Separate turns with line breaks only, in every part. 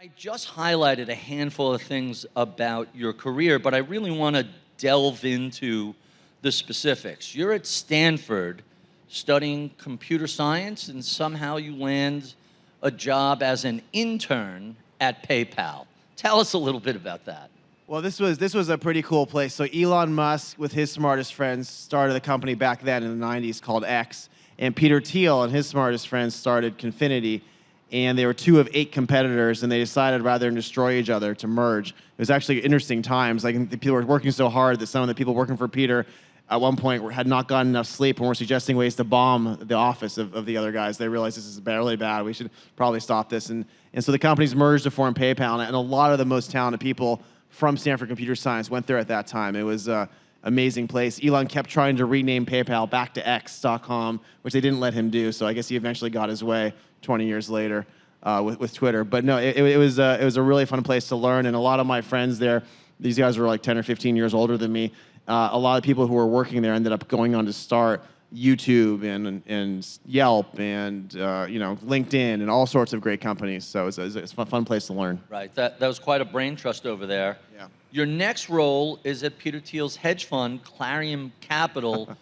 I just highlighted a handful of things about your career, but I really want to delve into the specifics. You're at Stanford studying computer science, and somehow you land a job as an intern at PayPal. Tell us a little bit about that.
Well, this was a pretty cool place. So Elon Musk, with his smartest friends, started a company back then in the 90s called X. And Peter Thiel and his smartest friends started Confinity. And they were 2 of 8 competitors, and they decided rather than destroy each other to merge. It was actually interesting times. Like, the people were working so hard that some of the people working for Peter at one point had not gotten enough sleep and were suggesting ways to bomb the office of the other guys. They realized this is really bad. We should probably stop this. And so the companies merged to form PayPal, and a lot of the most talented people from Stanford Computer Science went there at that time. It was an amazing place. Elon kept trying to rename PayPal back to X.com, which they didn't let him do. So I guess he eventually got his way 20 years later with Twitter. But no, it was a really fun place to learn. And a lot of my friends there, these guys were like 10 or 15 years older than me. A lot of people who were working there ended up going on to start YouTube and Yelp and LinkedIn and all sorts of great companies. So it's a fun place to learn.
Right, that was quite a brain trust over there.
Yeah.
Your next role is at Peter Thiel's hedge fund, Clarium Capital.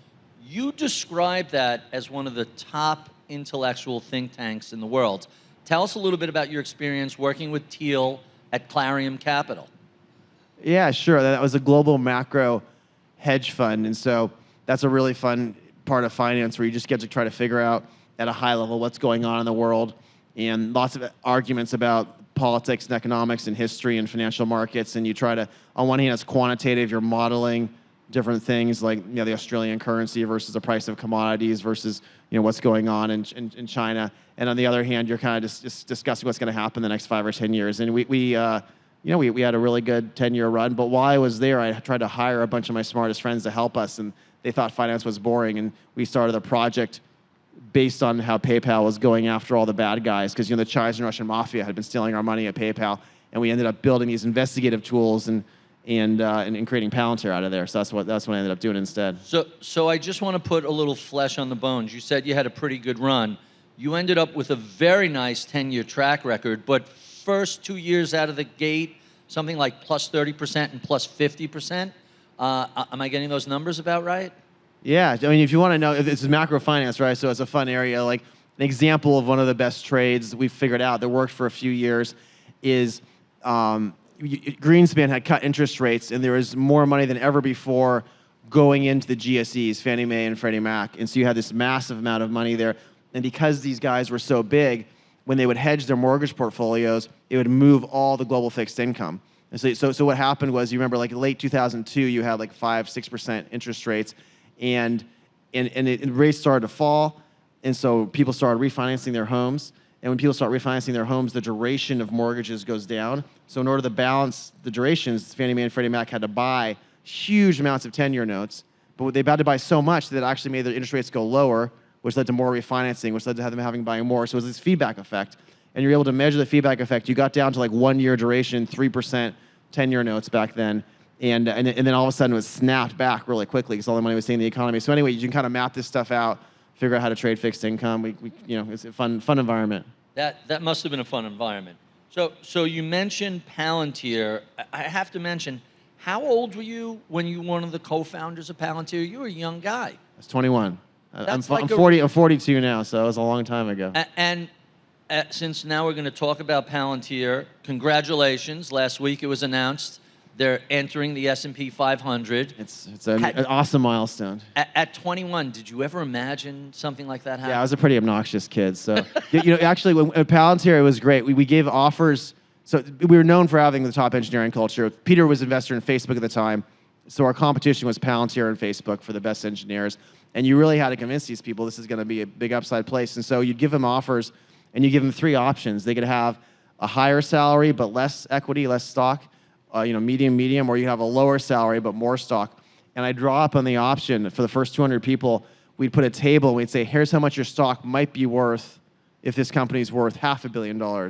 You describe that as one of the top intellectual think tanks in the world. Tell us a little bit about your experience working with Thiel at Clarium Capital.
Yeah, sure. That was a global macro hedge fund, and so that's a really fun part of finance where you just get to try to figure out at a high level what's going on in the world, and lots of arguments about politics and economics and history and financial markets. And you try to, on one hand, it's quantitative. You're modeling different things like the Australian currency versus the price of commodities versus what's going on in China. And on the other hand, you're kind of just discussing what's going to happen the next 5 or 10 years. And we had a really good 10-year run. But while I was there, I tried to hire a bunch of my smartest friends to help us, and they thought finance was boring. And we started a project based on how PayPal was going after all the bad guys, because the Chinese and Russian mafia had been stealing our money at PayPal, and we ended up building these investigative tools and creating Palantir out of there. So that's what I ended up doing instead.
So I just want to put a little flesh on the bones. You said you had a pretty good run. You ended up with a very nice 10-year track record, but first 2 years out of the gate, something like plus 30% and plus 50%. Am I getting those numbers about right?
Yeah, I mean, if you want to know, it's macro finance, right? So it's a fun area. Like, an example of one of the best trades we've figured out that worked for a few years is Greenspan had cut interest rates, and there was more money than ever before going into the GSEs, Fannie Mae and Freddie Mac. And so you had this massive amount of money there. And because these guys were so big, when they would hedge their mortgage portfolios, it would move all the global fixed income. And so what happened was, you remember, like late 2002, you had like 5-6% interest rates, and rates started to fall, and so people started refinancing their homes. And when people start refinancing their homes, the duration of mortgages goes down. So in order to balance the durations, Fannie Mae and Freddie Mac had to buy huge amounts of 10-year notes, but they had to buy so much that it actually made their interest rates go lower, which led to more refinancing, which led to them buying more. So it was this feedback effect. And you're able to measure the feedback effect. You got down to like 1-year duration, 3% 10-year notes back then. And then all of a sudden it was snapped back really quickly because all the money was staying in the economy. So anyway, you can kind of map this stuff out, figure out how to trade fixed income. It's a fun environment.
That must have been a fun environment. So you mentioned Palantir. I have to mention, how old were you when you were one of the co-founders of Palantir? You were a young guy.
I was 21. I'm
like
42 now, so it was a long time ago.
And since now we're going to talk about Palantir, congratulations. Last week it was announced they're entering the S&P 500.
It's an awesome milestone.
At 21, did you ever imagine something like that happening?
Yeah, I was a pretty obnoxious kid. So, actually, at Palantir, it was great. We gave offers. So we were known for having the top engineering culture. Peter was an investor in Facebook at the time. So our competition was Palantir and Facebook for the best engineers. And you really had to convince these people this is going to be a big upside place. And so you'd give them offers, and you give them 3 options. They could have a higher salary but less equity, less stock, medium, or you have a lower salary but more stock. And I'd draw up on the option for the first 200 people. We'd put a table, and we'd say, here's how much your stock might be worth if this company's worth $500 million or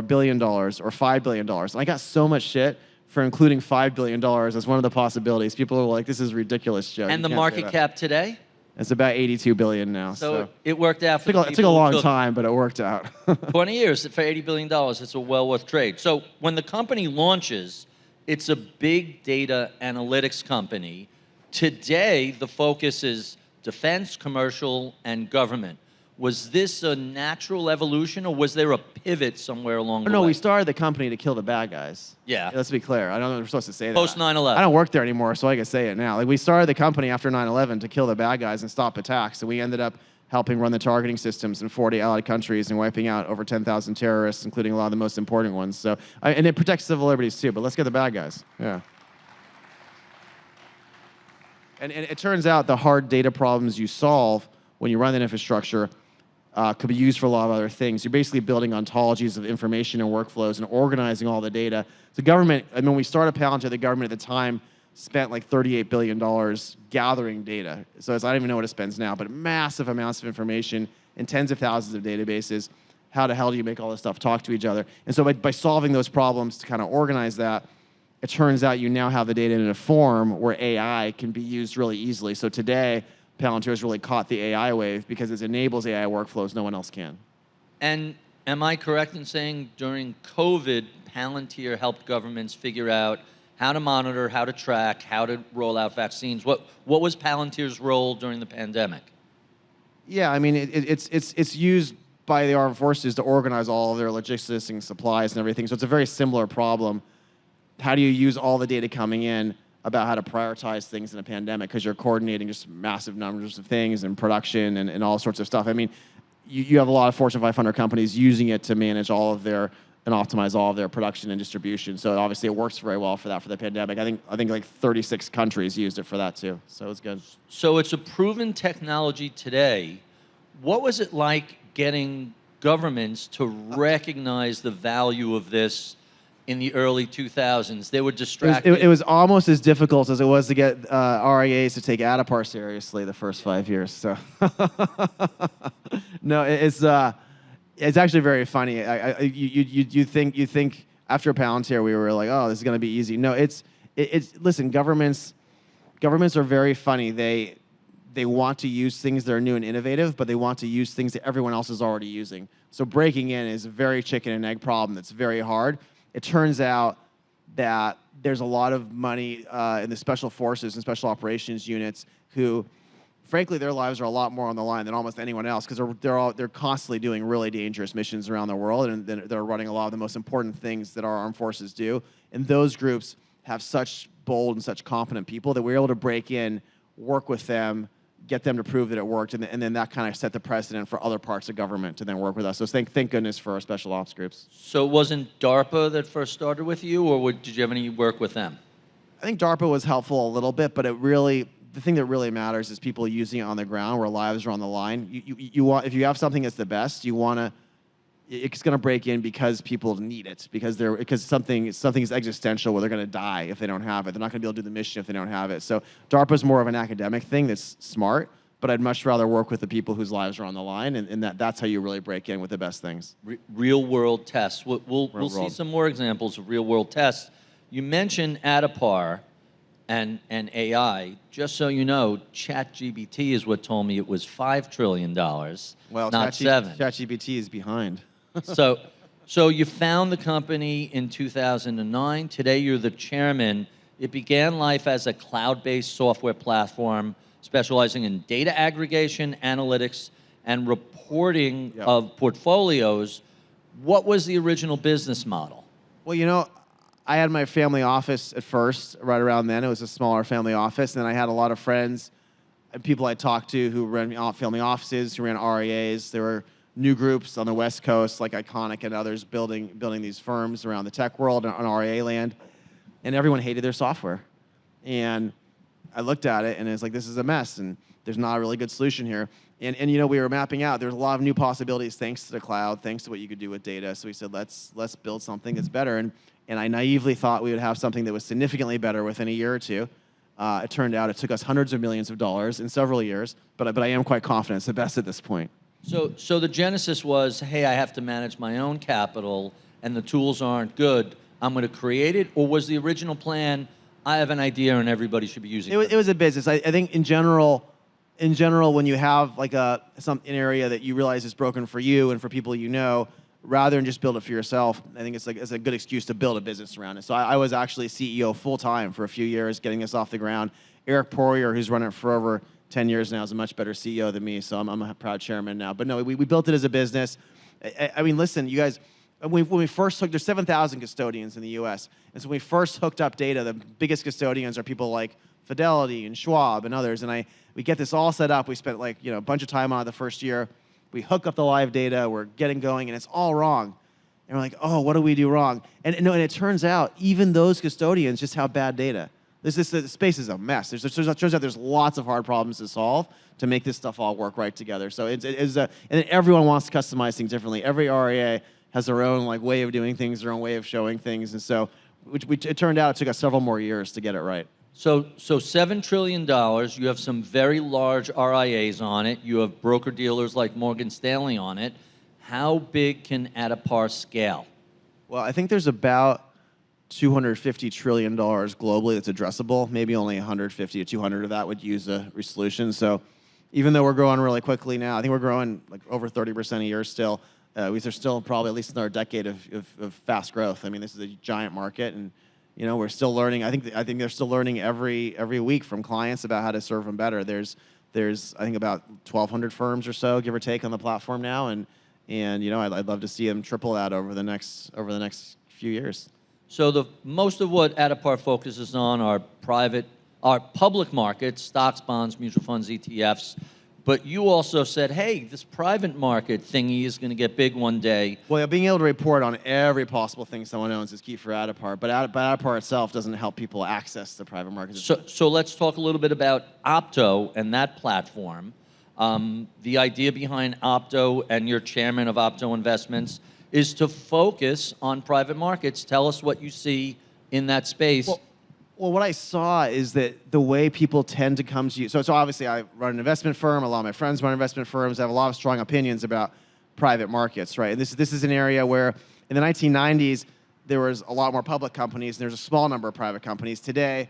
$1 billion or $5 billion. And I got so much shit for including $5 billion as one of the possibilities. People were like, this is ridiculous, Joe.
And the market cap today?
It's about 82 billion now.
So it worked out for
it took a long time, but it worked out.
20 years for $80 billion. It's a well worth trade. So when the company launches, it's a big data analytics company. Today, the focus is defense, commercial, and government. Was this a natural evolution, or was there a pivot somewhere along the way?
No, we started the company to kill the bad guys.
Yeah.
Let's be clear. I don't know if we're supposed to say that.
Post 9/11.
I don't work there anymore, so I can say it now. Like, we started the company after 9/11 to kill the bad guys and stop attacks, and we ended up helping run the targeting systems in 40 allied countries and wiping out over 10,000 terrorists, including a lot of the most important ones. So, and it protects civil liberties too, but let's get the bad guys. Yeah. And it turns out the hard data problems you solve when you run that infrastructure could be used for a lot of other things. You're basically building ontologies of information and workflows and organizing all the data. The government, I mean, when we started Palantir, the government at the time spent like $38 billion gathering data. So I don't even know what it spends now, but massive amounts of information in tens of thousands of databases. How the hell do you make all this stuff talk to each other? And so by solving those problems to kind of organize that, it turns out you now have the data in a form where AI can be used really easily. So today, Palantir has really caught the AI wave because it enables AI workflows no one else can.
And am I correct in saying during COVID, Palantir helped governments figure out how to monitor, how to track, how to roll out vaccines? What was Palantir's role during the pandemic?
Yeah, I mean, it's used by the armed forces to organize all of their logistics and supplies and everything. So it's a very similar problem. How do you use all the data coming in about how to prioritize things in a pandemic, because you're coordinating just massive numbers of things and production and all sorts of stuff. I mean, you have a lot of Fortune 500 companies using it to manage all of their and optimize all of their production and distribution. So obviously it works very well for that for the pandemic. I think like 36 countries used it for that too. So it's good.
So it's a proven technology today. What was it like getting governments to recognize the value of this in the early 2000s? They were distracted.
It was almost as difficult as it was to get RIAs to take Addepar seriously the first 5 years. So, no, it's actually very funny. You think after Palantir we were like, oh, this is going to be easy. No, listen, governments are very funny. They want to use things that are new and innovative, but they want to use things that everyone else is already using. So breaking in is a very chicken and egg problem that's very hard. It turns out that there's a lot of money in the special forces and special operations units who, frankly, their lives are a lot more on the line than almost anyone else, because they're constantly doing really dangerous missions around the world, and they're running a lot of the most important things that our armed forces do. And those groups have such bold and such competent people that we're able to break in, work with them, get them to prove that it worked, and then that kind of set the precedent for other parts of government to then work with us. So thank goodness for our special ops groups.
So it wasn't DARPA that first started with you, or did you have any work with them?
I think DARPA was helpful a little bit, but the thing that really matters is people using it on the ground where lives are on the line. You want, if you have something that's the best, it's going to break in because people need it, because something is existential where they're going to die if they don't have it. They're not going to be able to do the mission if they don't have it. So DARPA is more of an academic thing that's smart, but I'd much rather work with the people whose lives are on the line, and that's how you really break in with the best things.
Real world tests. We'll see some more examples of real world tests. You mentioned Addepar and AI. Just so you know, ChatGPT is what told me it was $5 trillion,
well,
not 7.
ChatGPT is behind.
So you found the company in 2009. Today you're the chairman. It began life as a cloud-based software platform specializing in data aggregation, analytics, and reporting of portfolios. What was the original business model?
Well, I had my family office at first, right around then. It was a smaller family office, and then I had a lot of friends and people I talked to who ran family offices, who ran RIAs. There were new groups on the West Coast, like Iconic and others, building these firms around the tech world on RIA land, and everyone hated their software. And I looked at it, and it's like, this is a mess, and there's not a really good solution here. And we were mapping out, there's a lot of new possibilities thanks to the cloud, thanks to what you could do with data. So we said, let's build something that's better. And I naively thought we would have something that was significantly better within a year or two. It turned out it took us hundreds of millions of dollars in several years, but I am quite confident it's the best at this point.
So the genesis was, hey, I have to manage my own capital, and the tools aren't good. I'm going to create it? Or was the original plan, I have an idea and everybody should be using it?
It was a business. I think in general, in general, when you have like an area that you realize is broken for you and for people you know, rather than just build it for yourself, I think it's a good excuse to build a business around it. So I was actually CEO full time for a few years, getting this off the ground. Eric Poirier, who's run it for over 10 years now, is a much better CEO than me, so I'm a proud chairman now. But no, we built it as a business. I mean, listen, you guys, when we first hooked, there's 7,000 custodians in the U.S., and so when we first hooked up data, the biggest custodians are people like Fidelity and Schwab and others, and we get this all set up. We spent like a bunch of time on it the first year. We hook up the live data, we're getting going, and it's all wrong. And we're like, oh, what do we do wrong? And it turns out even those custodians just have bad data. The space is a mess. It turns out there's lots of hard problems to solve to make this stuff all work right together. So and everyone wants to customize things differently. Every RIA has their own way of doing things, their own way of showing things, and so it turned out it took us several more years to get it right.
So $7 trillion, you have some very large RIAs on it. You have broker-dealers like Morgan Stanley on it. How big can Addepar scale?
Well, I think there's about $250 trillion globally that's addressable. Maybe only 150 to 200 of that would use a solution. So even though we're growing really quickly now, I think we're growing like over 30% a year still. We're still probably at least another decade of fast growth. I mean, this is a giant market, and we're still learning. I think they're still learning every week from clients about how to serve them better. There's I think about 1,200 firms or so, give or take, on the platform now, and I'd love to see them triple that over the next few years.
So most of what Addepar focuses on are public markets, stocks, bonds, mutual funds, ETFs. But you also said, hey, this private market thingy is going to get big one day.
Well, being able to report on every possible thing someone owns is key for Addepar. But Addepar itself doesn't help people access the private markets.
So let's talk a little bit about Opto and that platform. The idea behind Opto, and you're chairman of Opto Investments, is to focus on private markets. Tell us what you see in that space.
Well, what I saw is that the way people tend to come to you, so obviously I run an investment firm, a lot of my friends run investment firms, I have a lot of strong opinions about private markets, right? And this is an area where in the 1990s, there was a lot more public companies, and there's a small number of private companies. Today,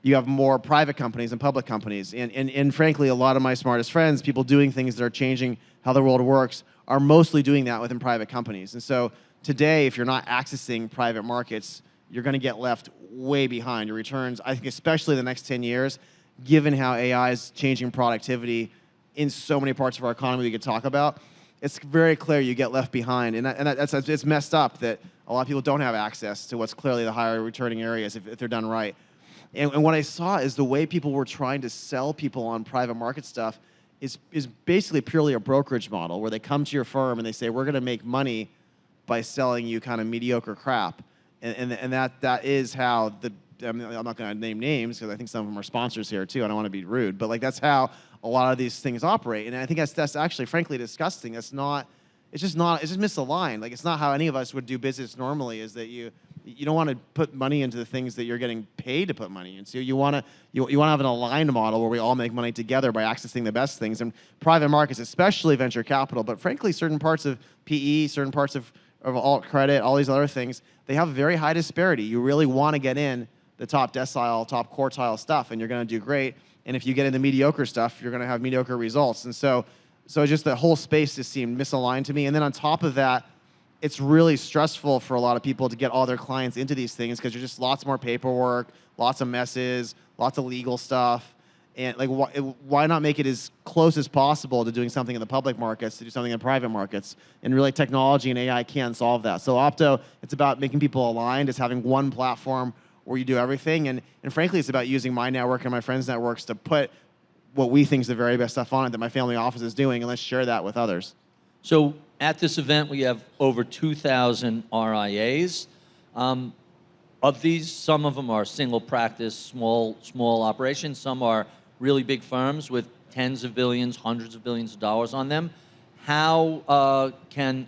you have more private companies than public companies. And frankly, a lot of my smartest friends, people doing things that are changing how the world works, are mostly doing that within private companies. And so today, if you're not accessing private markets, you're going to get left way behind. Your returns, I think especially the next 10 years, given how AI is changing productivity in so many parts of our economy we could talk about, it's very clear you get left behind. And it's messed up that a lot of people don't have access to what's clearly the higher returning areas if they're done right. And what I saw is the way people were trying to sell people on private market stuff is basically purely a brokerage model where they come to your firm and they say, we're going to make money by selling you kind of mediocre crap. And that is how I'm not going to name names because I think some of them are sponsors here too. I don't want to be rude, but that's how a lot of these things operate. And I think that's actually, frankly, disgusting. It's just misaligned. It's not how any of us would do business normally. Is that you don't want to put money into the things that you're getting paid to put money into. You want to have an aligned model where we all make money together by accessing the best things. And private markets, especially venture capital, but frankly, certain parts of PE, certain parts of alt credit, all these other things, they have very high disparity. You really want to get in the top decile, top quartile stuff, and you're going to do great. And if you get into mediocre stuff, you're going to have mediocre results. And so just the whole space just seemed misaligned to me. And then on top of that, it's really stressful for a lot of people to get all their clients into these things because there's just lots more paperwork, lots of messes, lots of legal stuff. And why not make it as close as possible to doing something in the public markets to do something in private markets? And really, technology and AI can solve that. So Opto, it's about making people aligned. It's having one platform where you do everything. And frankly, it's about using my network and my friends' networks to put what we think is the very best stuff on it that my family office is doing, and let's share that with others.
So at this event, we have over 2,000 RIAs. Of these, some of them are single practice, small operations. Some are really big firms with tens of billions, hundreds of billions of dollars on them. How can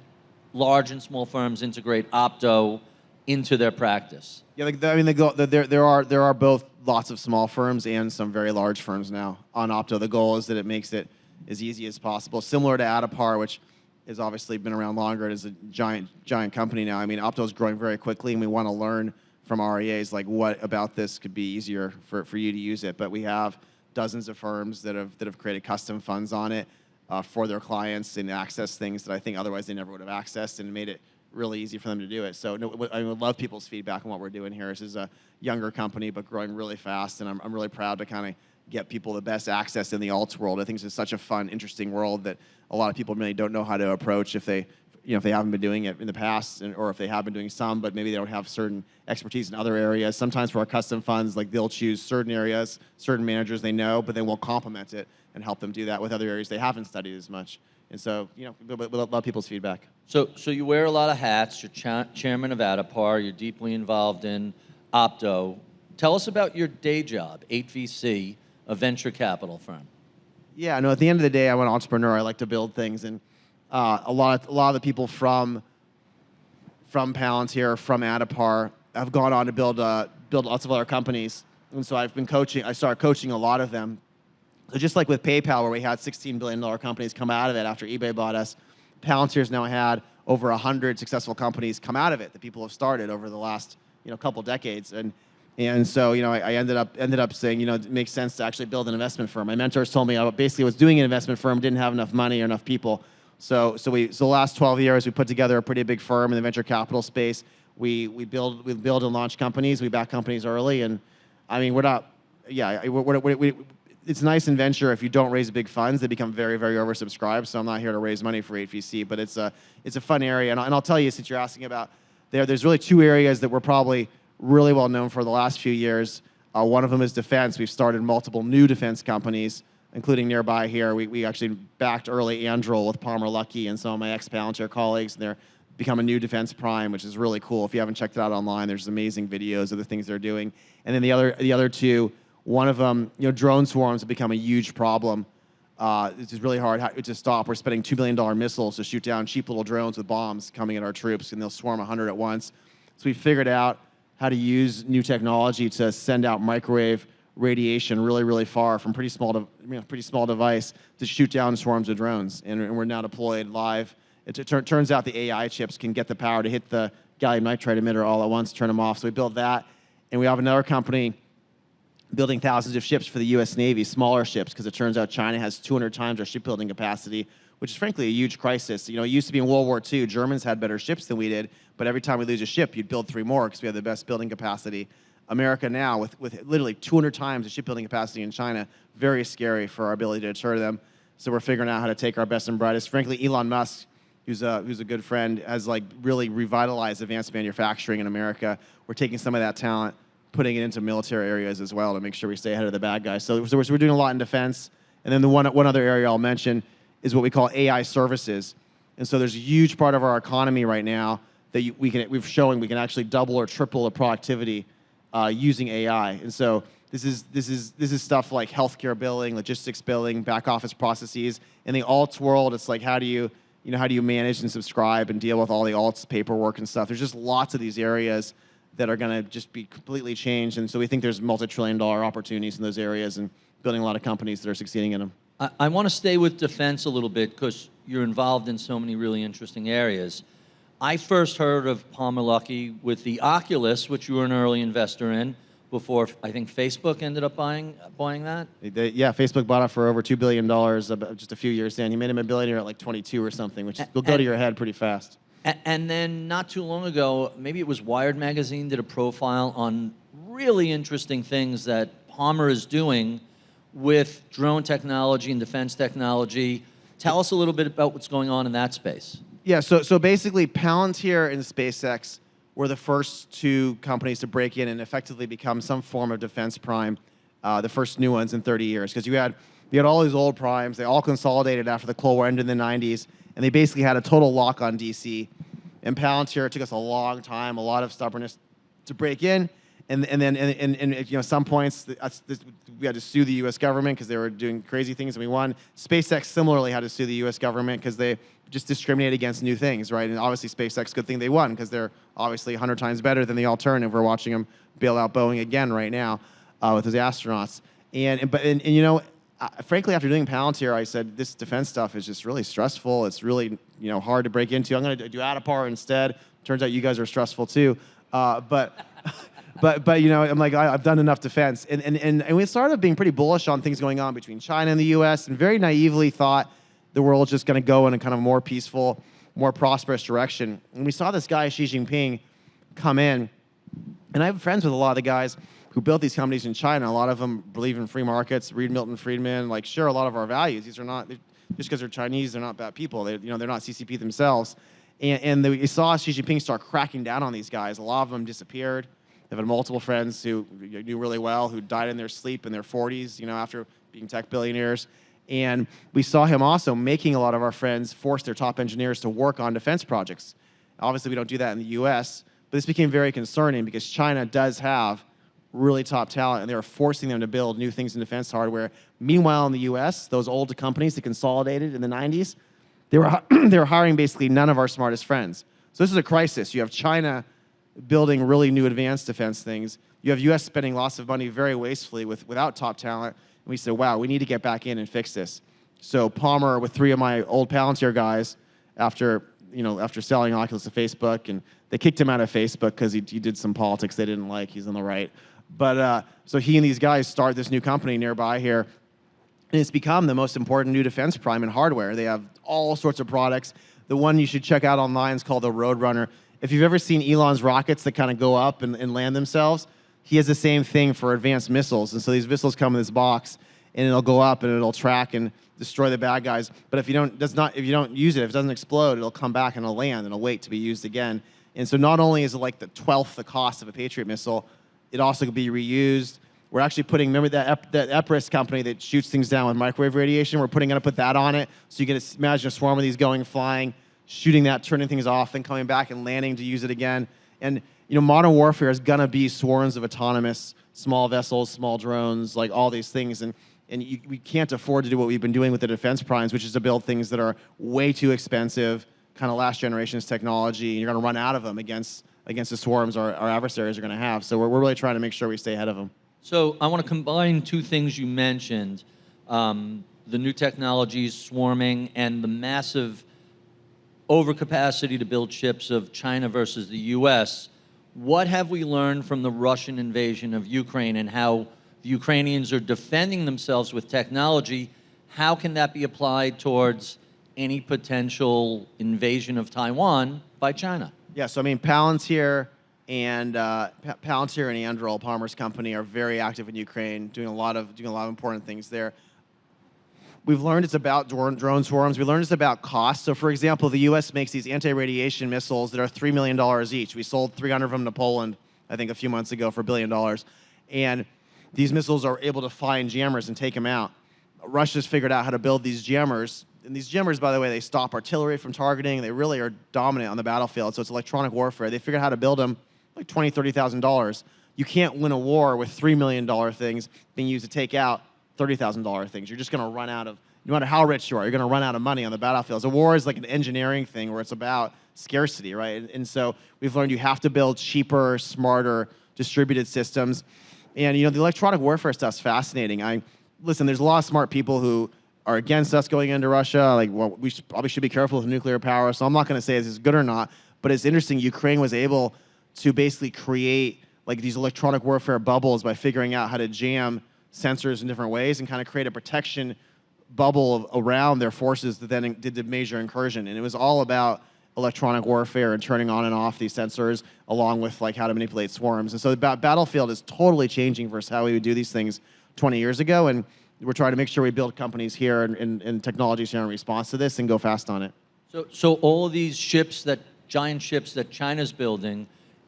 large and small firms integrate Opto into their practice?
Yeah, there are both lots of small firms and some very large firms now on Opto. The goal is that it makes it as easy as possible, similar to Addepar, which has obviously been around longer. It is a giant company now. I mean, Opto is growing very quickly, and we want to learn from RIAs what about this could be easier for you to use it. But we have dozens of firms that have created custom funds on it for their clients and access things that I think otherwise they never would have accessed, and made it really easy for them to do it. So no, I would love people's feedback on what we're doing here. This is a younger company, but growing really fast, and I'm really proud to kind of get people the best access in the alts world. I think it's such a fun, interesting world that a lot of people really don't know how to approach if they haven't been doing it in the past, or if they have been doing some, but maybe they don't have certain expertise in other areas. Sometimes for our custom funds, like they'll choose certain areas, certain managers they know, but then we'll complement it and help them do that with other areas they haven't studied as much. And so, we love people's feedback.
So you wear a lot of hats. You're chairman of Addepar. You're deeply involved in Opto. Tell us about your day job, 8VC, a venture capital firm.
Yeah, no. At the end of the day, I'm an entrepreneur. I like to build things, and a lot of the people from Palantir, from Addepar, have gone on to build lots of other companies. And so I've been coaching. I started coaching a lot of them. So just like with PayPal, where we had $16 billion companies come out of it after eBay bought us, Palantir's now had over 100 successful companies come out of it that people have started over the last couple decades. And so I ended up saying it makes sense to actually build an investment firm. My mentors told me I basically was doing an investment firm, didn't have enough money or enough people. So the last 12 years we put together a pretty big firm in the venture capital space. We build and launch companies. We back companies early, and I mean it's nice in venture if you don't raise big funds, they become very, very oversubscribed. So I'm not here to raise money for 8VC, but it's a fun area. And I'll tell you, since you're asking about there's really two areas that we're probably really well known for the last few years. One of them is defense. We've started multiple new defense companies, including nearby here. We actually backed early Anduril with Palmer Luckey and some of my ex-Palantir colleagues, and they're become a new defense prime, which is really cool. If you haven't checked it out online, there's amazing videos of the things they're doing. And then the other two, one of them, drone swarms have become a huge problem. It's just really hard to stop. We're spending $2 billion missiles to shoot down cheap little drones with bombs coming at our troops, and they'll swarm 100 at once. So we figured out how to use new technology to send out microwave radiation really, really far from pretty small device to shoot down swarms of drones. And we're now deployed live. It turns out the AI chips can get the power to hit the gallium nitride emitter all at once, turn them off. So we built that, and we have another company building thousands of ships for the U.S. Navy, smaller ships, because it turns out China has 200 times our shipbuilding capacity, which is frankly a huge crisis. It used to be in World War II, Germans had better ships than we did, but every time we lose a ship, you'd build 3 more because we have the best building capacity. America now, with literally 200 times the shipbuilding capacity in China, very scary for our ability to deter them. So we're figuring out how to take our best and brightest. Frankly, Elon Musk, who's a good friend, has really revitalized advanced manufacturing in America. We're taking some of that talent, putting it into military areas as well to make sure we stay ahead of the bad guys. So we're doing a lot in defense. And then the one other area I'll mention is what we call AI services. And so there's a huge part of our economy right now that we're showing we can actually double or triple the productivity using AI. And so this is stuff like healthcare billing, logistics billing, back office processes. In the alts world, it's like how do you manage and subscribe and deal with all the alts paperwork and stuff. There's just lots of these areas that are going to just be completely changed. And so we think there's multi-trillion-dollar opportunities in those areas and building a lot of companies that are succeeding in them.
I want to stay with defense a little bit because you're involved in so many really interesting areas. I first heard of Palmer Luckey with the Oculus, which you were an early investor in, before I think Facebook ended up buying that.
Yeah, Facebook bought it for over $2 billion just a few years in. He made him a billionaire at like 22 or something, which will go to your head pretty fast.
And then not too long ago, maybe it was Wired Magazine did a profile on really interesting things that Palmer is doing with drone technology and defense technology. Tell us a little bit about what's going on in that space.
Yeah, so basically Palantir and SpaceX were the first two companies to break in and effectively become some form of defense prime, the first new ones in 30 years. Because you had all these old primes, they all consolidated after the Cold War ended in the 90s, and they basically had a total lock on DC. And Palantir, it took us a long time, a lot of stubbornness to break in. And then some points we had to sue the U.S. government because they were doing crazy things, and we won. SpaceX similarly had to sue the U.S. government because they just discriminated against new things, right? And obviously SpaceX, good thing they won because they're obviously 100 times better than the alternative. We're watching them bail out Boeing again right now with his astronauts. Frankly, after doing Palantir, I said this defense stuff is just really stressful. It's really hard to break into. I'm going to do Addepar instead. Turns out you guys are stressful too, but but you know, I'm like, I've done enough defense. And we started being pretty bullish on things going on between China and the US, and very naively thought the world's just going to go in a kind of more peaceful, more prosperous direction. And we saw this guy, Xi Jinping, come in. And I have friends with a lot of the guys who built these companies in China. A lot of them believe in free markets, read Milton Friedman, like share a lot of our values. These are not, just because they're Chinese, they're not bad people. They're not CCP themselves. And we saw Xi Jinping start cracking down on these guys. A lot of them disappeared. I've had multiple friends who knew really well, who died in their sleep in their 40s, after being tech billionaires. And we saw him also making a lot of our friends force their top engineers to work on defense projects. Obviously, we don't do that in the US, but this became very concerning because China does have really top talent, and they were forcing them to build new things in defense hardware. Meanwhile, in the US, those old companies that consolidated in the 90s, they were hiring basically none of our smartest friends. So this is a crisis. You have China building really new advanced defense things. You have US spending lots of money very wastefully without top talent. And we said, wow, we need to get back in and fix this. So Palmer, with 3 of my old Palantir guys, after selling Oculus to Facebook, and they kicked him out of Facebook because he did some politics they didn't like. He's on the right. But so he and these guys start this new company nearby here, and it's become the most important new defense prime in hardware. They have all sorts of products. The one you should check out online is called the Roadrunner. If you've ever seen Elon's rockets that kind of go up and land themselves, he has the same thing for advanced missiles. And so these missiles come in this box, and it'll go up and it'll track and destroy the bad guys. But if you don't use it, if it doesn't explode, it'll come back and it'll land and it'll wait to be used again. And so not only is it like the 12th the cost of a Patriot missile, it also could be reused. We're actually putting, remember that Epirus company that shoots things down with microwave radiation? We're going to put that on it. So you can imagine a swarm of these going, flying, shooting that, turning things off, then coming back and landing to use it again. And modern warfare is going to be swarms of autonomous small vessels, small drones, like all these things. And we can't afford to do what we've been doing with the defense primes, which is to build things that are way too expensive, kind of last generation's technology, and you're going to run out of them against the swarms our adversaries are going to have. So we're really trying to make sure we stay ahead of them.
So I want to combine 2 things you mentioned, the new technologies, swarming, and the massive overcapacity to build ships of China versus the US. What have we learned from the Russian invasion of Ukraine and how the Ukrainians are defending themselves with technology? How can that be applied towards any potential invasion of Taiwan by China?
Yeah, so I mean, Palantir and Addepar, Palmer's company, are very active in Ukraine, doing a lot of important things there. We've learned it's about drone swarms. We learned it's about cost. So, for example, the U.S. makes these anti-radiation missiles that are $3 million each. We sold 300 of them to Poland, I think, a few months ago for $1 billion. And these missiles are able to find jammers and take them out. Russia's figured out how to build these jammers. And these jammers, by the way, they stop artillery from targeting. They really are dominant on the battlefield. So it's electronic warfare. They figured out how to build them like $20,000, $30,000. You can't win a war with $3 million things being used to take out $30,000 things. You're just going to run out of, no matter how rich you are, you're going to run out of money on the battlefield. So war is like an engineering thing where it's about scarcity, right? And so we've learned you have to build cheaper, smarter, distributed systems. And the electronic warfare stuff's fascinating. Listen, there's a lot of smart people who are against us going into Russia. Like, well, we probably should be careful with nuclear power. So I'm not going to say this is good or not, but it's interesting. Ukraine was able to basically create like these electronic warfare bubbles by figuring out how to jam sensors in different ways and kind of create a protection bubble around their forces that then did the major incursion. And it was all about electronic warfare and turning on and off these sensors, along with like how to manipulate swarms. And so the battlefield is totally changing versus how we would do these things 20 years ago. And we're trying to make sure we build companies here and technologies here in response to this and go fast on it.
So all of these ships, giant ships that China's building,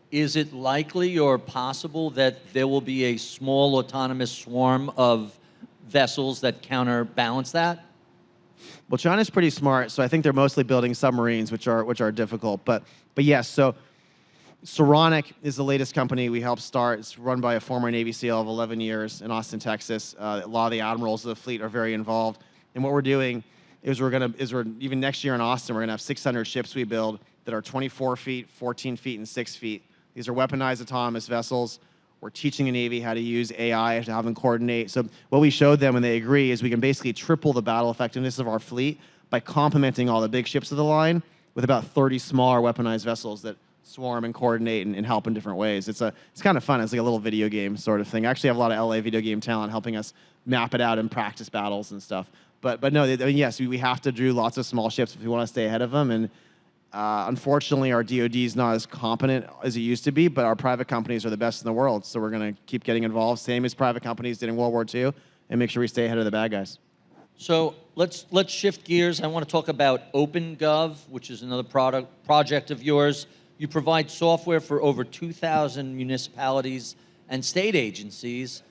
is it likely or possible that there will be a small autonomous swarm of vessels that counterbalance that?
Well, China's pretty smart, so I think they're mostly building submarines, which are difficult. But yes, so Saronic is the latest company we helped start. It's run by a former Navy SEAL of 11 years in Austin, Texas. A lot of the admirals of the fleet are very involved. And what we're doing is even next year in Austin, we're going to have 600 ships we build that are 24 feet, 14 feet, and 6 feet. These are weaponized autonomous vessels. We're teaching the Navy how to use AI to have them coordinate. So what we showed them, and they agree, is we can basically triple the battle effectiveness of our fleet by complementing all the big ships of the line with about 30 smaller weaponized vessels that swarm and coordinate and help in different ways. It's kind of fun. It's like a little video game sort of thing. I actually have a lot of LA video game talent helping us map it out and practice battles and stuff. But no, I mean, yes, we have to do lots of small ships if we want to stay ahead of them. And unfortunately, our DoD is not as competent as it used to be, but our private companies are the best in the world. So we're going to keep getting involved, same as private companies did in World War II, and make sure we stay ahead of the bad guys.
So let's shift gears. I want to talk about OpenGov, which is another project of yours. You provide software for over 2,000 municipalities and state agencies.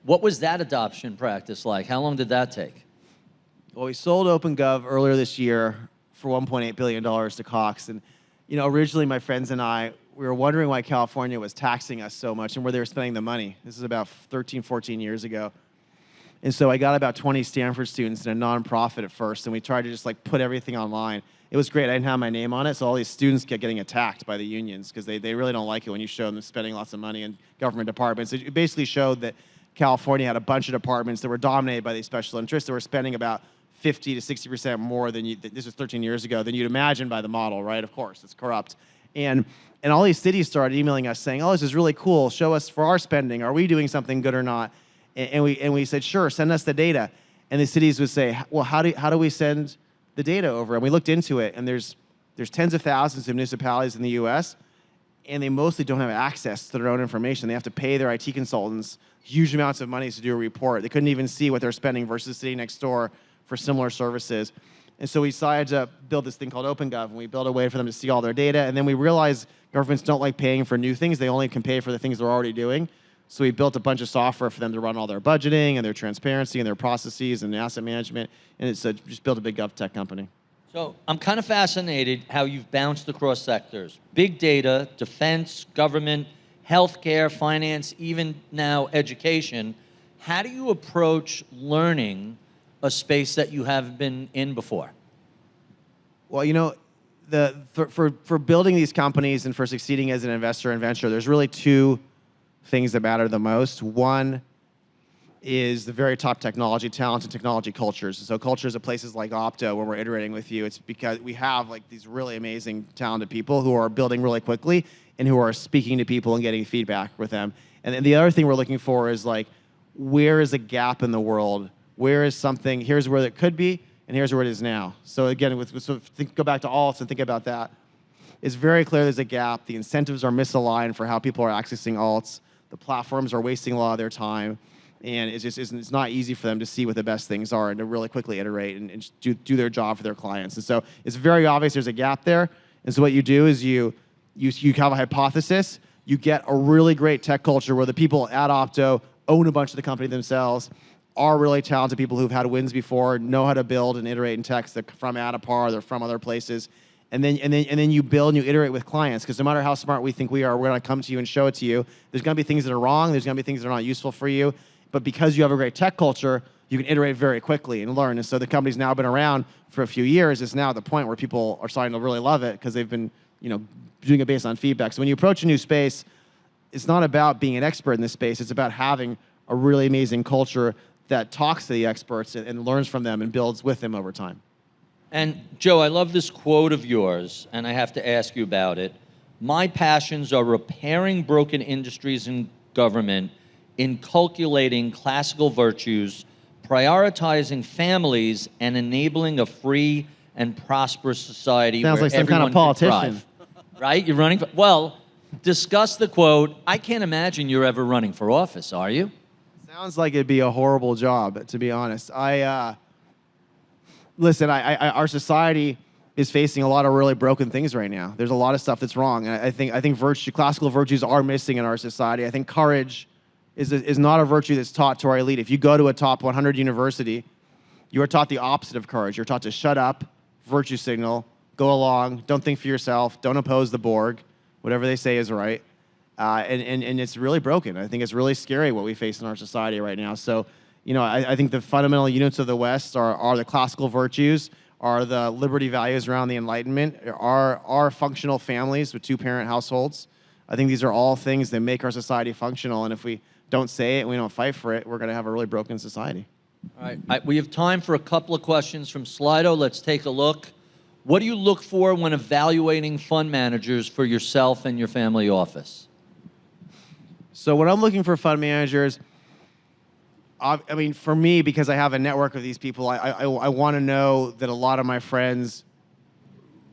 What was that adoption practice like? How long did that take?
Well, we sold OpenGov earlier this year for $1.8 billion to Cox. And, originally my friends and I, we were wondering why California was taxing us so much and where they were spending the money. This is about 13, 14 years ago. And so I got about 20 Stanford students in a nonprofit at first, and we tried to just put everything online. It was great. I didn't have my name on it, so all these students kept getting attacked by the unions because they really don't like it when you show them spending lots of money in government departments. It basically showed that California had a bunch of departments that were dominated by these special interests that were spending about 50 to 60% more than this was 13 years ago, than you'd imagine by the model, right? Of course, it's corrupt. And all these cities started emailing us saying, oh, this is really cool. Show us for our spending. Are we doing something good or not? And we said, sure, send us the data. And the cities would say, well, how do we send the data over? And we looked into it, and there's tens of thousands of municipalities in the US, and they mostly don't have access to their own information. They have to pay their IT consultants huge amounts of money to do a report. They couldn't even see what they're spending versus sitting next door for similar services. And so we decided to build this thing called OpenGov, and we built a way for them to see all their data. And then we realized governments don't like paying for new things. They only can pay for the things they're already doing. So we built a bunch of software for them to run all their budgeting and their transparency and their processes and asset management. And it's just built a big gov tech company.
So I'm kind of fascinated how you've bounced across sectors. Big data, defense, government, healthcare, finance, even now education. How do you approach learning a space that you haven't been in before?
Well, for building these companies and for succeeding as an investor in venture, there's really two things that matter the most. One is the very top technology talent and technology cultures. So cultures of places like Opto, where we're iterating with you, it's because we have these really amazing, talented people who are building really quickly and who are speaking to people and getting feedback with them. And then the other thing we're looking for is where is a gap in the world? Where is something, here's where it could be, and here's where it is now. So again, go back to alts and think about that. It's very clear there's a gap. The incentives are misaligned for how people are accessing alts. The platforms are wasting a lot of their time. And it's not easy for them to see what the best things are and to really quickly iterate and do their job for their clients. And so it's very obvious there's a gap there. And so what you do is you have a hypothesis. You get a really great tech culture where the people at Opto own a bunch of the company themselves, are really talented people who've had wins before, know how to build and iterate in tech. They're from Addepar, they're from other places. And then you build and you iterate with clients, because no matter how smart we think we are, we're going to come to you and show it to you. There's going to be things that are wrong. There's going to be things that are not useful for you. But because you have a great tech culture, you can iterate very quickly and learn. And so the company's now been around for a few years. It's now at the point where people are starting to really love it because they've been doing it based on feedback. So when you approach a new space, it's not about being an expert in this space. It's about having a really amazing culture that talks to the experts and learns from them and builds with them over time.
And Joe, I love this quote of yours, and I have to ask you about it. My passions are repairing broken industries and government, inculcating classical virtues, prioritizing families, and enabling a free and prosperous society.
Sounds
where
like some kind of politician.
Right? You're running for, well, discuss the quote. I can't imagine you're ever running for office, are you?
Sounds like it'd be a horrible job, to be honest. Listen, our society is facing a lot of really broken things right now. There's a lot of stuff that's wrong. And I think classical virtues are missing in our society. I think courage is not a virtue that's taught to our elite. If you go to a top 100 university, you are taught the opposite of courage. You're taught to shut up, virtue signal, go along, don't think for yourself, don't oppose the Borg, whatever they say is right. And it's really broken. I think it's really scary what we face in our society right now. So, I think the fundamental units of the West are the classical virtues, are the liberty values around the Enlightenment, are functional families with two-parent households. I think these are all things that make our society functional. And if we don't say it and we don't fight for it, we're going to have a really broken society.
All right. We have time for a couple of questions from Slido. Let's take a look. What do you look for when evaluating fund managers for yourself and your family office?
So when I'm looking for fund managers, I mean, for me, because I have a network of these people, I want to know that a lot of my friends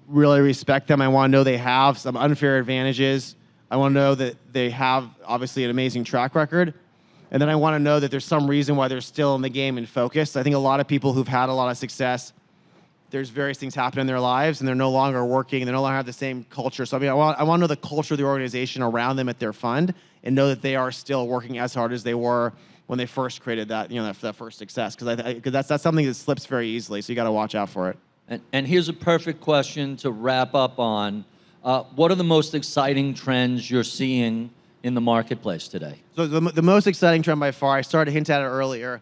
really respect them. I want to know they have some unfair advantages. I want to know that they have, obviously, an amazing track record. And then I want to know that there's some reason why they're still in the game and focused. I think a lot of people who've had a lot of success, there's various things happen in their lives, and they're no longer working, and they no longer have the same culture. So I mean, I want to know the culture of the organization around them at their fund, and know that they are still working as hard as they were when they first created that, that first success. Because that's something that slips very easily. So you got to watch out for it.
And here's a perfect question to wrap up on. What are the most exciting trends you're seeing in the marketplace today?
So the most exciting trend by far, I started to hint at it earlier,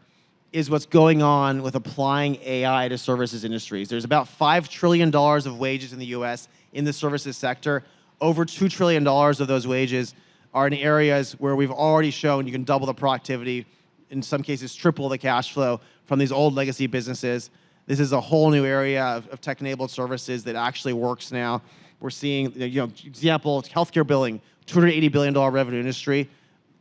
is what's going on with applying AI to services industries. There's about $5 trillion of wages in the US in the services sector. Over $2 trillion of those wages are in areas where we've already shown you can double the productivity, in some cases triple the cash flow from these old legacy businesses. This is a whole new area of tech-enabled services that actually works now. We're seeing, example, healthcare billing, $280 billion revenue industry,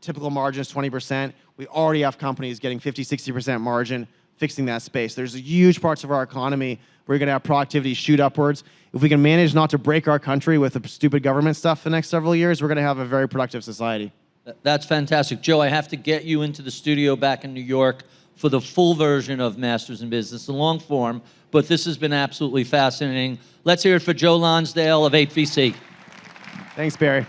typical margin is 20%. We already have companies getting 50, 60% margin, fixing that space. There's huge parts of our economy where you're going to have productivity shoot upwards. If we can manage not to break our country with the stupid government stuff the next several years, we're going to have a very productive society.
That's fantastic. Joe, I have to get you into the studio back in New York for the full version of Masters in Business, the long form, but this has been absolutely fascinating. Let's hear it for Joe Lonsdale of 8VC.
Thanks, Barry.